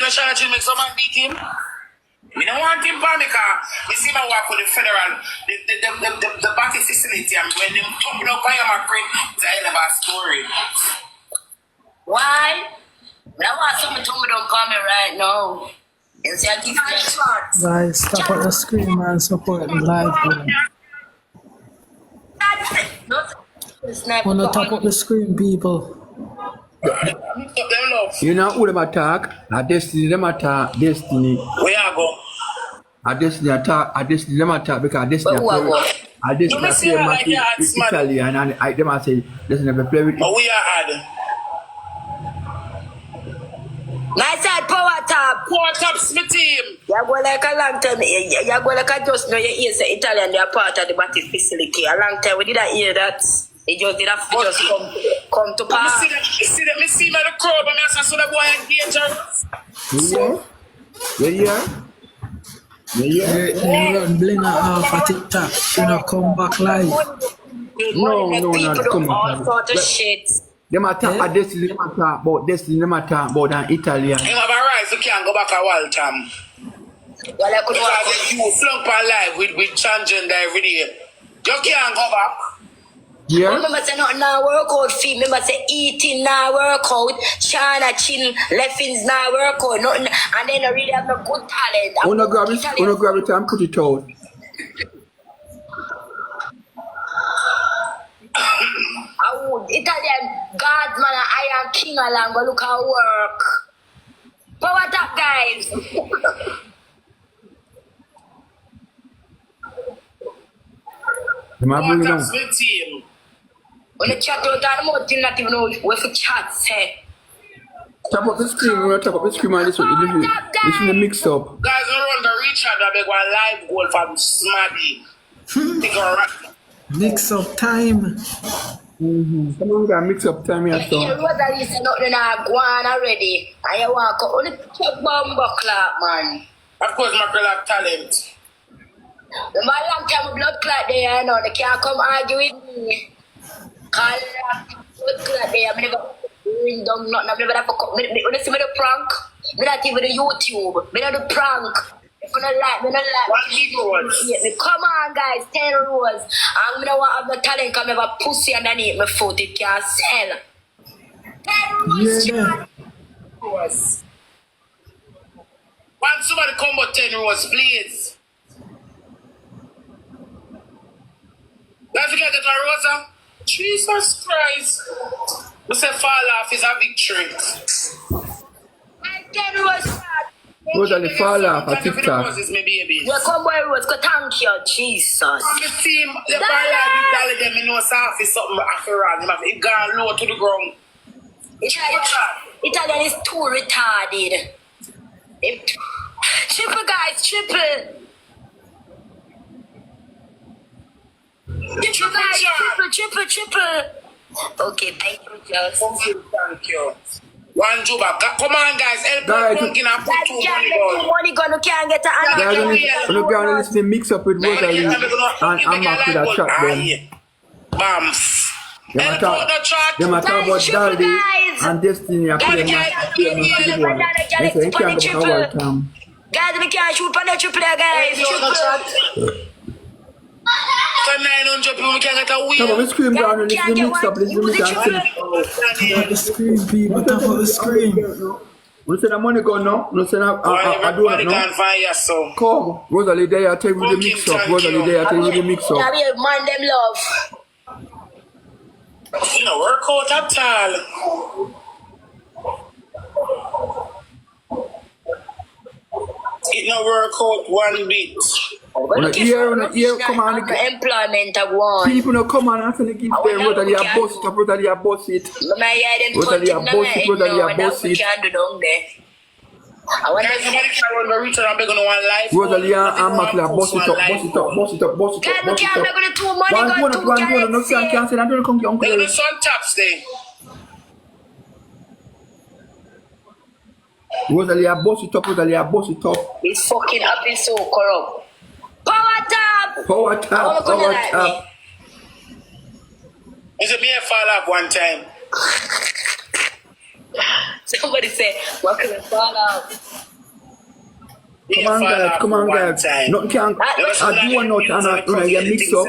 know Charlotte make someone beat him? We don't want him because we see my work with the federal, the batting facility, and when them talk about my print, it's a hell of a story. Why? I want someone to don't call me right now. And say I give you a shot. Guys, stop at the screen, man. Support the live, man. Wanna top up the screen, people. You know who them attack? A Destiny them attack. Destiny. Where you go? A Destiny attack. A Destiny them attack because Destiny play. A Destiny play with Italian and I them I say Destiny never play with. But we are hard. Nice side power top. Power top's my team. You go like a long time. You go like a just know you hear the Italian. They are part of the batting facility. A long time we didn't hear that. It just did have to just come to pass. Me see the crowd, but I saw the boy in danger. You run Blinger off at TikTok. You know, come back live. No, not come back. All sort of shit. Them attack a Destiny, them attack about Destiny, them attack about an Italian. You have a right, you can't go back a while, Tom. Well, I could because you flunk on live with transgender every day. You can't go back. Yeah. Remember say nothing now workout feet. Remember say eating now workout. China chin leffins now workout. Nothing, and then I really have no good talent. Wanna grab it and put it out. Italian guardsman and I am king along, but look how work. Power top, guys. Power top's my team. When the chat out the mouth, you not even know where for chat say. Tap up the screen, we're tap up the screen and this is the mix up. Guys, we run the Richard that big one live goal from Smaddy. Mix up time. Come on, guys, mix up time here. So. Rosealee said nothing go on already. And you want to go only check bomb clock, man. Of course, Mackerel have talent. The man long time blood clot there, you know. They can't come argue with me. Call blood clot there. I never ring down nothing. I never have to when you see me the prank, me not even the YouTube. Me not the prank. Me not like. What videos? Yeah, come on, guys, 10 rows. I'm gonna want to have the talent because I have a pussy underneath my foot. It can't sell. 10 rows, Yeah. Rows. Want somebody come about 10 rows, please. Let's get it, Rosa. Jesus Christ. We say fall off is a victory. 10 rows. Rosealee fall off a TikTok. You come boy Rose, go thank you, Jesus. On the team, the ball of them, you know, soft is something after all. It gone low to the ground. Italian is too retarded. Triple, guys, triple. Triple. Okay, thank you, Joss. Thank you. One Juba. Come on, guys. Help pumpkin and put two money gun. You can't get an Guys, look down and listen mix up with Rosealee and Mac with a chat then. Bams. Them a talk about Daldy and Destiny. I put them on. They say you can't go back a time. Guys, we can't shoot for the triple there, guys. For 900 people, we can't get a win. Come on, we scream down and listen mix up. Listen mix up. Top of the screen, people. Top of the screen. We say the money gone now. We say I do it now. Come, Rosealee, there I tell you the mix up. Rosealee, there I tell you the mix up. Yeah, we mind them love. You know, work out at all. It no work out one bit. Come on. Employment of one. People no come on and say give them Rosealee a boss it up, Rosealee a boss it. Rosealee a boss it, Rosealee a boss it. I want somebody can run the reach and I'm going to one life. Rosealee and Mackerel boss it up. One, no son can't say I don't come to uncle. They're the sun taps there. Rosealee a boss it up. This fucking app is so corrupt. Power tap. Is it me a fall off one time? Somebody said, what can I fall off? Come on, guys. Nothing can. I do not and you mix up.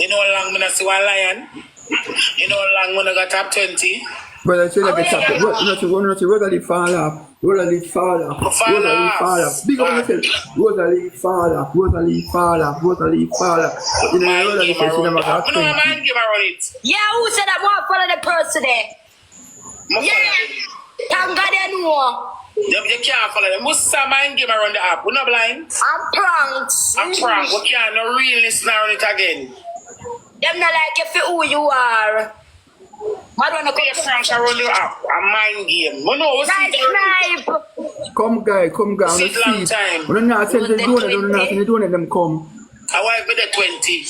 You know how long I see one lion? You know how long I got top 20? Brother, say like a top. Rosealee fall off. Rosealee fall off. Rosealee fall off. Big up yourself. Rosealee fall off. Rosealee fall off. Rosealee fall off. You know, Rosealee says she never got 20. No, man, give her on it. Yeah, who said I want to follow the person there? Yeah. Thank God you know. You can't follow them. Most of man give her on the app. We're not blind. I'm pranked. I'm pranked. We can't no real listener on it again. Them not like you for who you are. I don't know. Your Franks are on the app. A mind game. We know what's Nice. Come, guy. Sit long time. We're not telling the doing them come. I want to be the 20.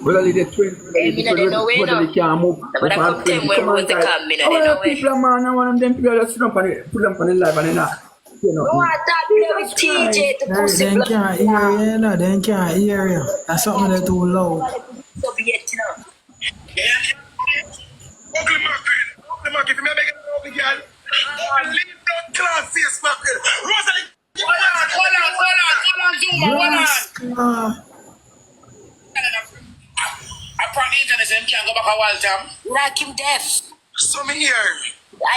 Rosealee the 20. Rosealee can't move. But I come 10 when we come. People, man, I want them people just put them on the live and then you know. No, I thought we with TJ to push it. They can't hear you, no. They can't hear you. That's something that's too loud. Ugly Mackerel, if you make it ugly girl, leave that class face Mackerel. Rosealee, hold on. I probably internet him can't go back a while time. Like him deaf. So me here.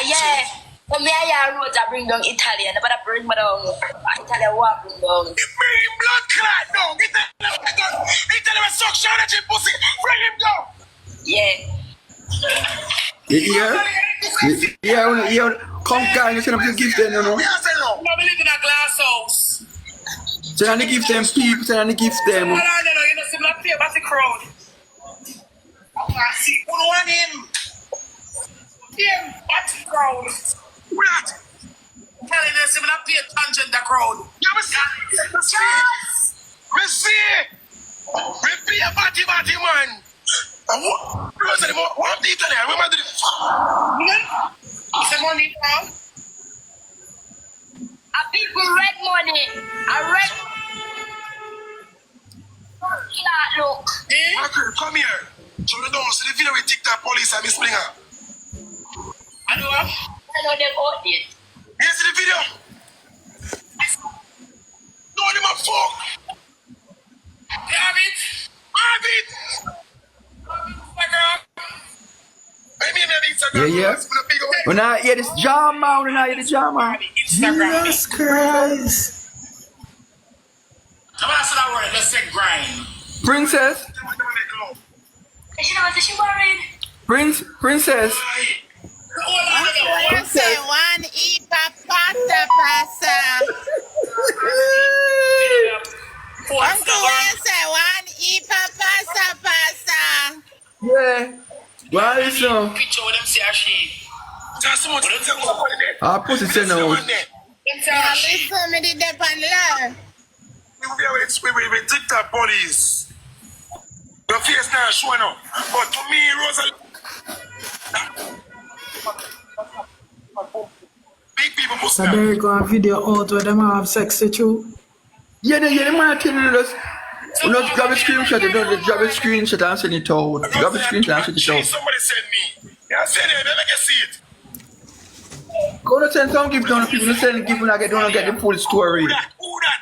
Yeah. For me, I wrote I bring down Italian, but I bring down Italian walk bring down. Bring him blood clot down. Italian suction at your pussy. Bring him down. Yeah. Yeah. Come, guys, you should have gift them, you know. I live in a glass house. So I give them people, so I give them. You know, see me play about the crowd. I see who want him. Him, what's the crowd? What? Telling you, see me play tangent the crowd. You see? Me see. Me play a batty man. Rosealee, what the Italian? What am I doing? Is it money now? A people red money. A red. Look. Mackerel, come here. So you don't see the video with TikTok police and Miss Springer. I know what? I know them out there. You see the video? No, them a fuck. You have it? Have it. Yeah. When I hear this drama, Jesus Christ. I'm going to say that word. Let's say grind. Princess. She worried. Princess. Uncle say one ipa pasta pasta. Uncle say one ipa pasta pasta. Yeah. Why is so? Picture with them say a she. I put it in now. Listen me the dep and learn. We TikTok police. Your face now showing up. But to me, Rosealee. Big people must So Derrick got a video out where them have sex with you. Yeah, the man telling us. You know, grab a screenshot, grab a screenshot and send it out. Grab a screenshot and send it out. Somebody send me. Yeah, send it, then I can see it. Go to send some gift down to people, send gift when I don't get the full story. Who that?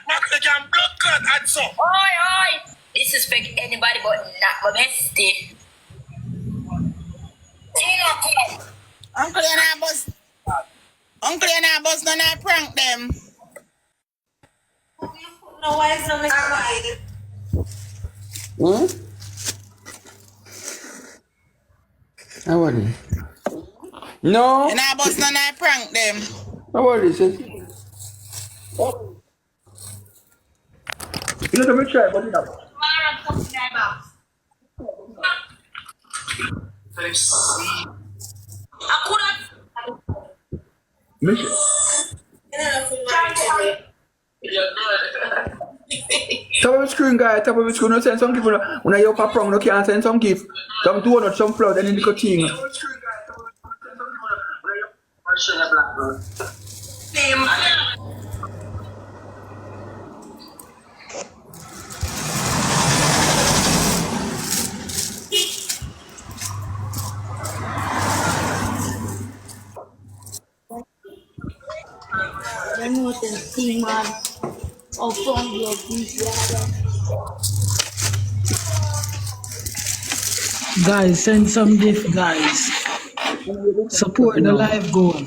Mackerel can blood clot and so. Oi. Disrespect anybody but not my bestie. Uncle and I boss don't I prank them. No, why is not quiet? How are they? No. And I boss don't I prank them. How are they, sis? You know, let me try, but you know. Mission. Top of the screen, guy. Top of the screen. No send some gift. When you pop wrong, no can't send some gift. Some donut, some flour, then you go thing. I know what thing, man. Oh, phone your Guys, send some gift, guys. Support the live goal. I'm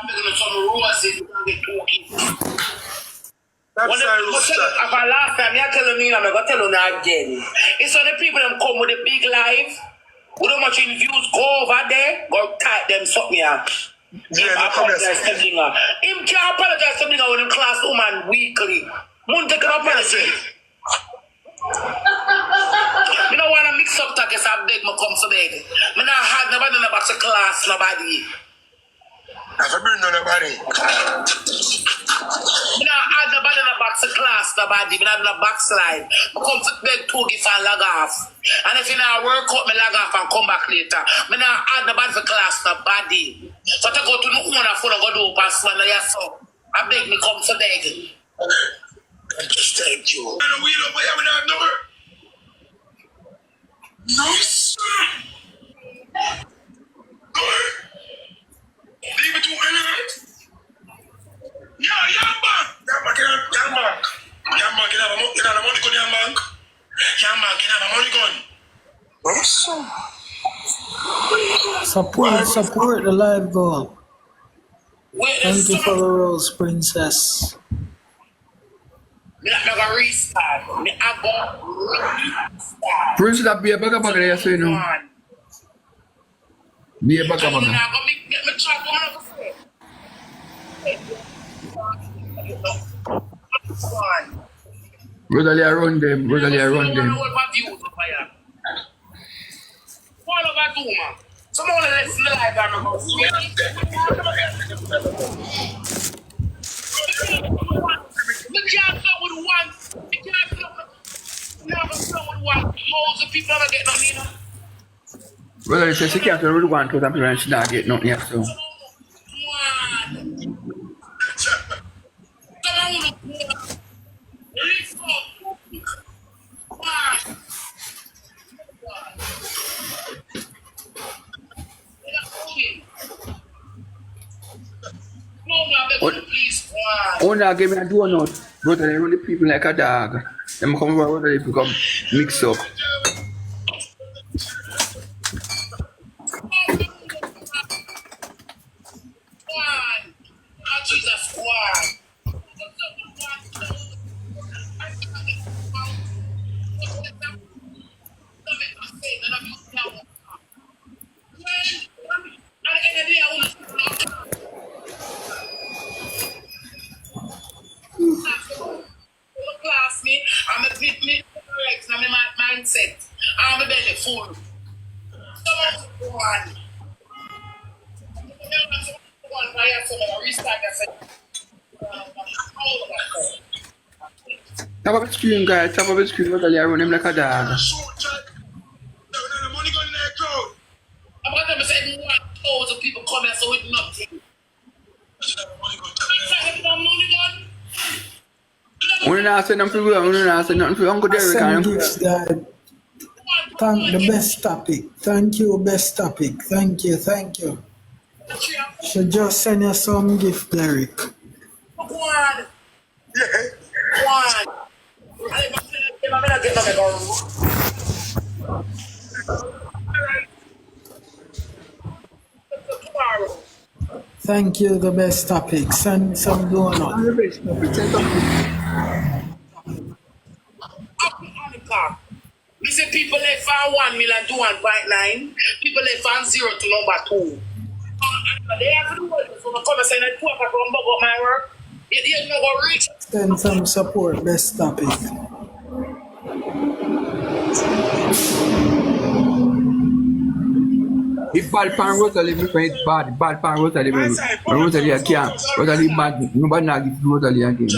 going to some Rosealee and get 2 gifts. That's if I last time, you tell me, I'm going to tell you again. It's on the people that come with a big live. We don't much in views. Go over there, go type them something here. Him apologize to Blinga. Him can't apologize to Blinga when him class woman weekly. Monte can apologize. You know when I mix up that, I beg me come to beg. I not had nobody in the box of class, nobody. I've been nobody. I not had nobody in the box of class, nobody. I not in the backslide. I come to beg 2 gifts and log off. And if you not work out, I log off and come back later. I not had nobody for class, nobody. So I go to the owner phone and go do pass one of your son. I beg me come to beg. Just thank you. I don't wheel up, but you have that number. No, sir. Good. Leave it to anyone. Yeah, man. Yeah, man, get out of money gun, yeah, man. Yeah, man, get out of money gun. Support the live goal. Thank you for the rose, princess. I'm going to restart. Prince that be a Bagga there, so you know. Be a Bagga. Rosealee run them. Someone listen to live and go. You can't go with one. You can't go with one. Most of people never get nothing, you know. Rosealee says she can't really want to, and she not get nothing yet, so. Oh, now give me a donut. Rosealee run the people like a dog. Them come over, Rosealee become mixed up. Mindset. I'm a belly full. Tap up the screen, guys. Tap up the screen. Rosealee run him like a dog. I'm going to say 1,000 people come here so with nothing. We're not saying nothing for we're not saying nothing for Uncle Derrick. Send gifts, guys. Thank the best topic. Thank you, best topic. Thank you. Should just send you some gift, Derrick. One. Thank you, the best topic. Send some donut. We say people left from 1 million to 1.9. People left from 0 to number 2. They have to do it. So I come and say that 2 o'clock from Bagga my work. You're not going to reach. Send some support, best topic. If bad pan Rosealee, it's bad pan Rosealee. Rosealee can't. Rosealee bad. Nobody not give Rosealee again.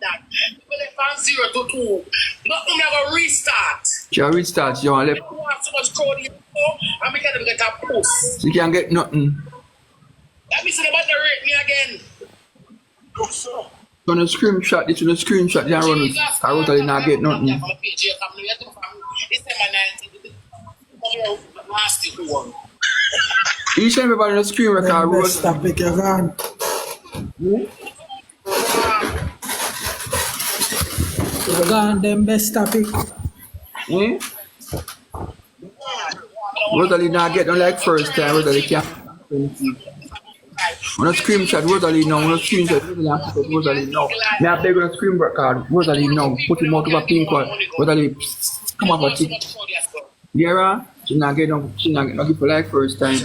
People left from 0 to 2. Nothing never restart. She restart. She want left. So much crowd here, and we can get a post. She can't get nothing. Let me see the battery rate me again. On a screenshot, it's on a screenshot. They run. I Rosealee not get nothing. Nasty one. Each and everybody on the screen record, Them best Rosalie. topic you gone. You gone them best topic. Hmm? Rosalie not get no like first time, Rosalie can't. On a screenshot, Rosalie now. On a screenshot, Rosalie and put up Rosalie now. Me I beg on a screen record, Rosalie now. Put him out of a pink one. Rosalie, come off a tick. Yeah, she not get no give for like first time.